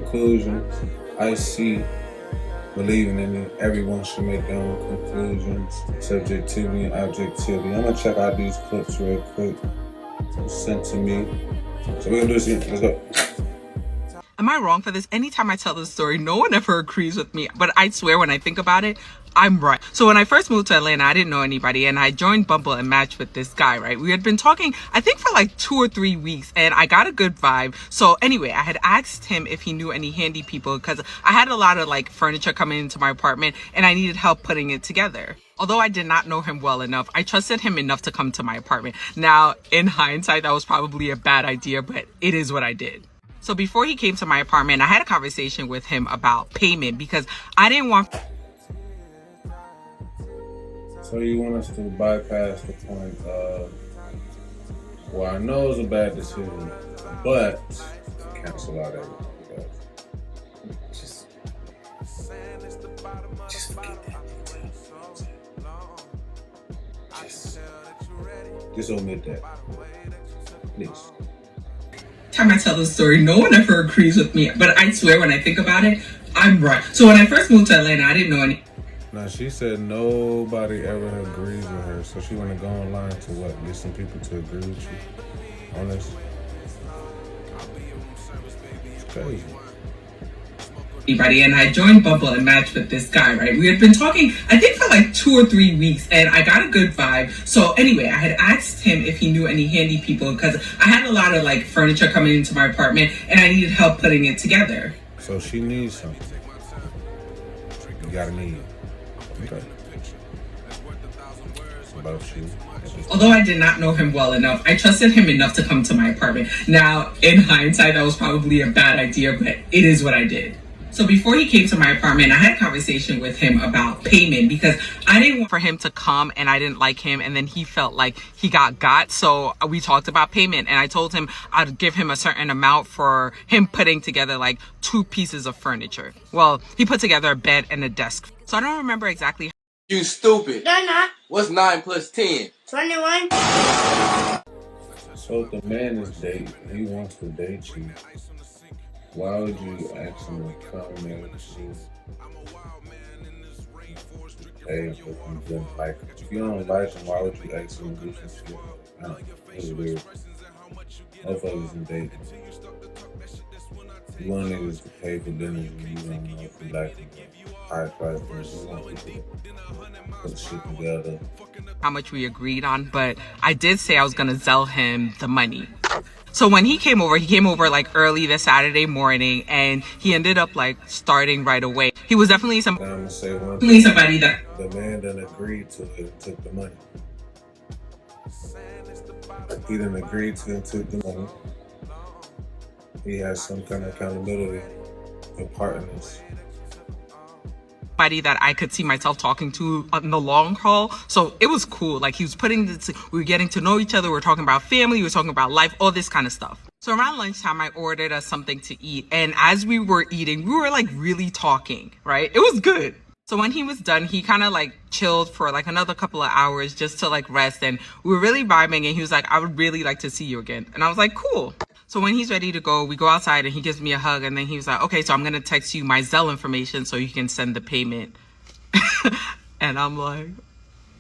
conclusions. I see, believing in it. Everyone should make their own conclusions. Subjectivity and objectivity. I'm gonna check out these clips real quick. Sent to me. So we're gonna do this again. Let's go. Am I wrong for this? Anytime I tell this story, no one ever agrees with me. But I swear when I think about it, I'm right. So when I first moved to Atlanta, I didn't know anybody. And I joined Bumble and matched with this guy, right? We had been talking, I think for like 2 or 3 weeks. And I got a good vibe. So anyway, I had asked him if he knew any handy people. Because I had a lot of like furniture coming into my apartment. And I needed help putting it together. Although I did not know him well enough, I trusted him enough to come to my apartment. Now, in hindsight, that was probably a bad idea. But it is what I did. So before he came to my apartment, I had a conversation with him about payment because I didn't want... So you want us to bypass the point of, well, I know it's a bad decision, but cancel out everything. Just forget that. Just omit that. Please. Time I tell this story, no one ever agrees with me, but I swear when I think about it, I'm right. So when I first moved to Atlanta, I didn't know any... Now she said nobody ever agrees with her, so she want to go online to what? Get some people to agree with you on this? It's crazy. Anybody, and I joined Bumble and matched with this guy, right? We had been talking, I think for like 2 or 3 weeks, and I got a good vibe. So anyway, I had asked him if he knew any handy people because I had a lot of like furniture coming into my apartment and I needed help putting it together. So she needs something. You gotta need it. Okay. About you. Although I did not know him well enough, I trusted him enough to come to my apartment. Now, in hindsight, that was probably a bad idea, but it is what I did. So before he came to my apartment, I had a conversation with him about payment because I didn't want for him to come and I didn't like him and then he felt like he got. So we talked about payment and I told him I'd give him a certain amount for him putting together like 2 pieces of furniture. Well, he put together a bed and a desk. So I don't remember exactly. You stupid. No, not. What's 9 plus 10? 21. So if the man is dating, he wants to date you. Why would you ask him to come and hey, if you don't like him? If you don't like him, why would you ask him to do some shit? I don't know. It's weird. Both of us in dating. You want niggas to pay for dinner and you don't know if you like them. High price dinners. You want people to put shit together. How much we agreed on, but I did say I was gonna sell him the money. So when he came over like early this Saturday morning and he ended up like starting right away. He was definitely somebody that the man didn't agree to it and took the money. He didn't agree to it and took the money. He has some kind of accountability and partners. Somebody that I could see myself talking to on the long haul. So it was cool. Like he was we were getting to know each other. We were talking about family. We were talking about life, all this kind of stuff. So around lunchtime, I ordered us something to eat. And as we were eating, we were like really talking, right? It was good. So when he was done, he kind of like chilled for like another couple of hours just to like rest. And we were really vibing. And he was like, I would really like to see you again. And I was like, cool. So when he's ready to go, we go outside and he gives me a hug. And then he was like, okay, so I'm going to text you my Zelle information so you can send the payment. And I'm like,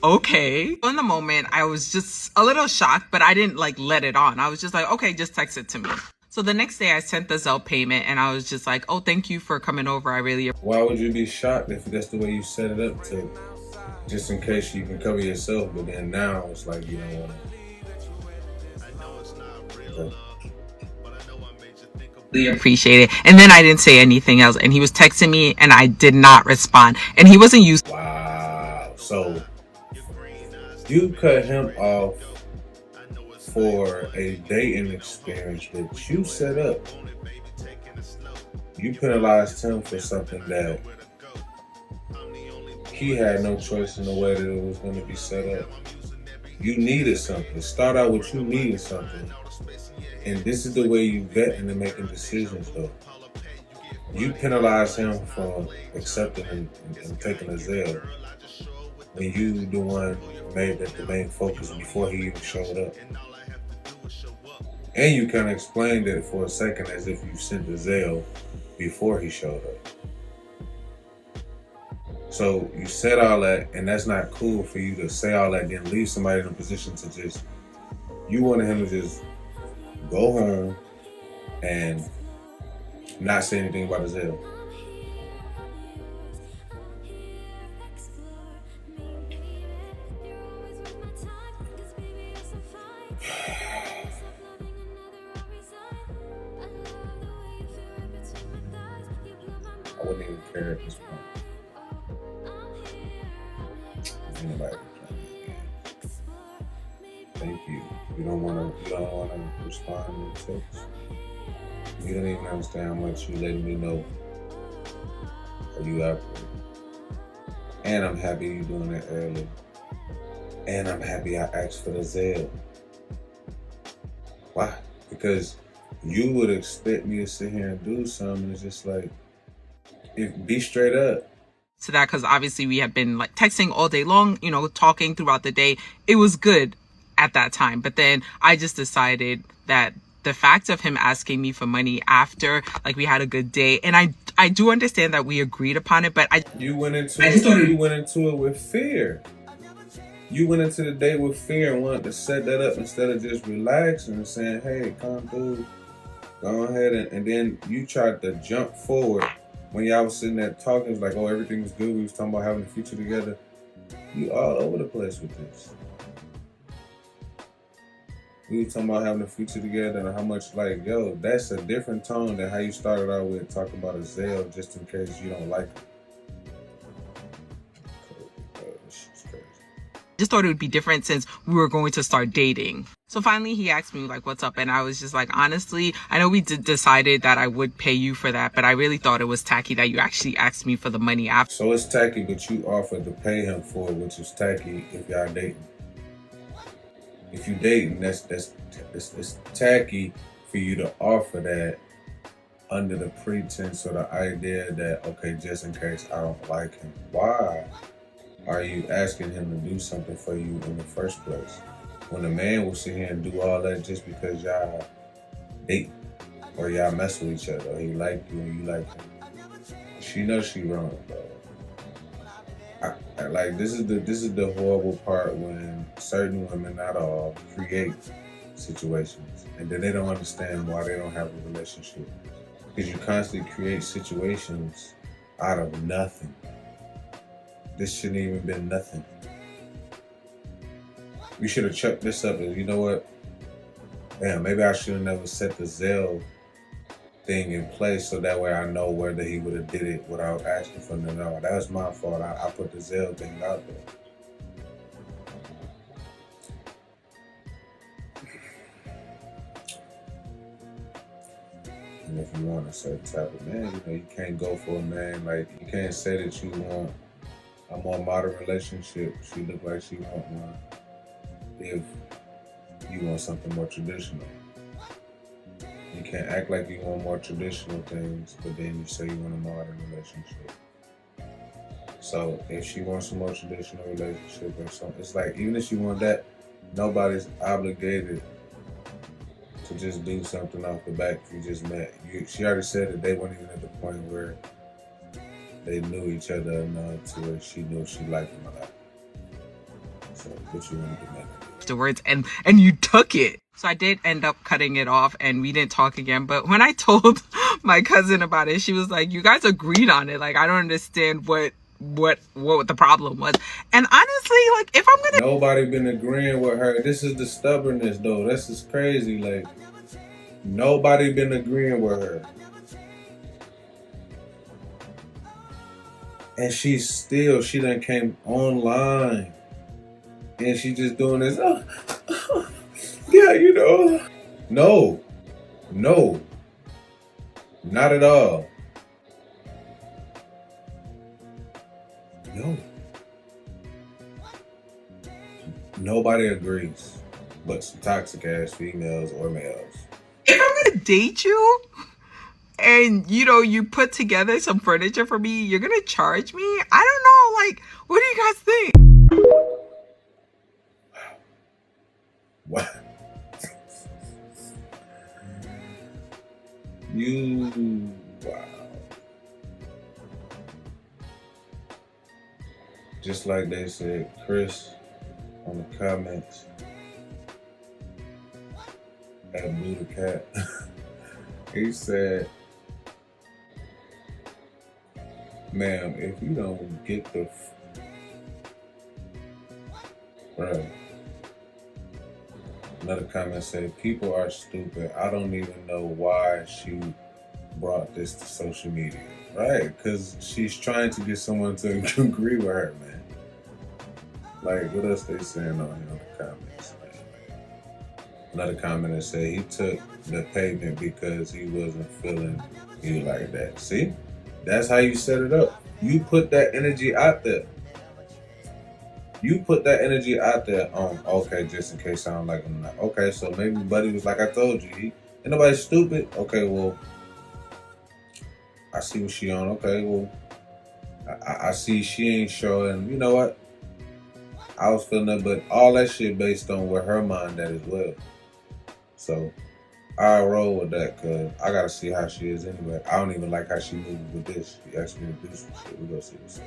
okay. In the moment, I was just a little shocked, but I didn't like let it on. I was just like, okay, just text it to me. So the next day I sent the Zelle payment and I was just like, oh, thank you for coming over. I really... Why would you be shocked if that's the way you set it up to, just in case you can cover yourself, but then now it's like, you don't want to. Okay. Appreciate it. And then I didn't say anything else and he was texting me and I did not respond and he wasn't used. Wow. So you cut him off for a dating experience that you set up. You penalized him for something that he had no choice in the way that it was going to be set up. You needed something. Start out with you needing something. And this is the way you vet into making decisions, though. You penalize him for accepting and taking a Zelle when you the one made that the main focus before he even showed up. And you kind of explained it for a second as if you sent the Zelle before he showed up. So you said all that, and that's not cool for you to say all that, then leave somebody in a position to just, you wanted him to just go home and not say anything about his Zelle. I wouldn't even care at this point. Anybody thank you. You don't wanna respond to text. You don't even understand how much you letting me know. Are you out there? And I'm happy you doing it early. And I'm happy I asked for the Zelle. Why? Because you would expect me to sit here and do something. It's just like, be straight up. To that, because obviously we had been like texting all day long, you know, talking throughout the day. It was good at that time. But then I just decided that the fact of him asking me for money after like we had a good day, and I do understand that we agreed upon it, but you went into it with fear. You went into the day with fear and wanted to set that up instead of just relaxing and saying, hey, come through, go ahead, and then you tried to jump forward. When y'all was sitting there talking, it was like, oh, everything was good. We was talking about having a future together. You all over the place with this. We were talking about having a future together and how much, like, yo, that's a different tone than how you started out with talking about a Zelle just in case you don't like it. Just thought it would be different since we were going to start dating. So finally he asked me like, what's up? And I was just like, honestly, I know we decided that I would pay you for that, but I really thought it was tacky that you actually asked me for the money after. So it's tacky, but you offered to pay him for it, which is tacky if y'all dating. If you dating, that's tacky for you to offer that under the pretense or the idea that, okay, just in case I don't like him. Why are you asking him to do something for you in the first place? When a man will sit here and do all that just because y'all date or y'all mess with each other, or he like you and you like him. She knows she wrong, bro. Like this is the horrible part when certain women, not all, create situations and then they don't understand why they don't have a relationship. Because you constantly create situations out of nothing. This shouldn't even been nothing. We should have chucked this up and you know what? Damn, maybe I should have never set the Zelle thing in place so that way I know whether he would have did it without asking for the no. That was my fault. I put the Zelle thing out there. And if you want a certain type of man, you know, you can't go for a man like you can't say that you want a more modern relationship. She look like she want one. If you want something more traditional. You can't act like you want more traditional things, but then you say you want a modern relationship. So if she wants a more traditional relationship or something, it's like even if she want that, nobody's obligated to just do something off the back if you just met. She already said that they weren't even at the point where they knew each other enough to where she knew she liked him a lot. So what you want to do afterwards, and you took it. So I did end up cutting it off and we didn't talk again. But when I told my cousin about it, she was like, you guys agreed on it. Like, I don't understand what the problem was. And honestly, like, if I'm gonna... Nobody been agreeing with her. This is the stubbornness, though. This is crazy. Like, nobody been agreeing with her. And she done came online. And she just doing this, yeah, you know. No, not at all. No. Nobody agrees, but some toxic ass females or males. If I'm gonna date you and, you know, you put together some furniture for me, you're gonna charge me? I don't know, like, what do you guys think? What? Wow. Just like they said, Chris on the comments at Blue the Cat, he said, ma'am, if you don't get the right. Another comment said, people are stupid. I don't even know why she brought this to social media. Right, because she's trying to get someone to agree with her, man. Like, what else they saying on here in the comments, man? Another commenter said he took the payment because he wasn't feeling you like that. See? That's how you set it up. You put that energy out there. You put that energy out there on, okay, just in case I don't like him or not. Okay, so maybe Buddy was like I told you, ain't nobody stupid. Okay, well, I see what she on. Okay, well, I see she ain't showing. You know what? I was feeling that, but all that shit based on where her mind at as well. So I roll with that because I gotta see how she is anyway. I don't even like how she moved with this. She asked me to do some shit. We gonna see what's up.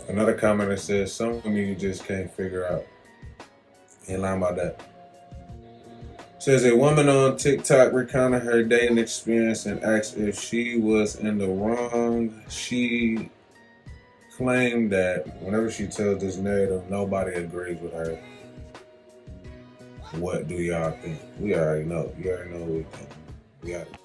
Another commenter says, some women you just can't figure out. Ain't lying about that. Says a woman on TikTok recounted her dating experience and asked if she was in the wrong. She claimed that whenever she tells this narrative, nobody agrees with her. What do y'all think? We already know. You already know what we think. We got it.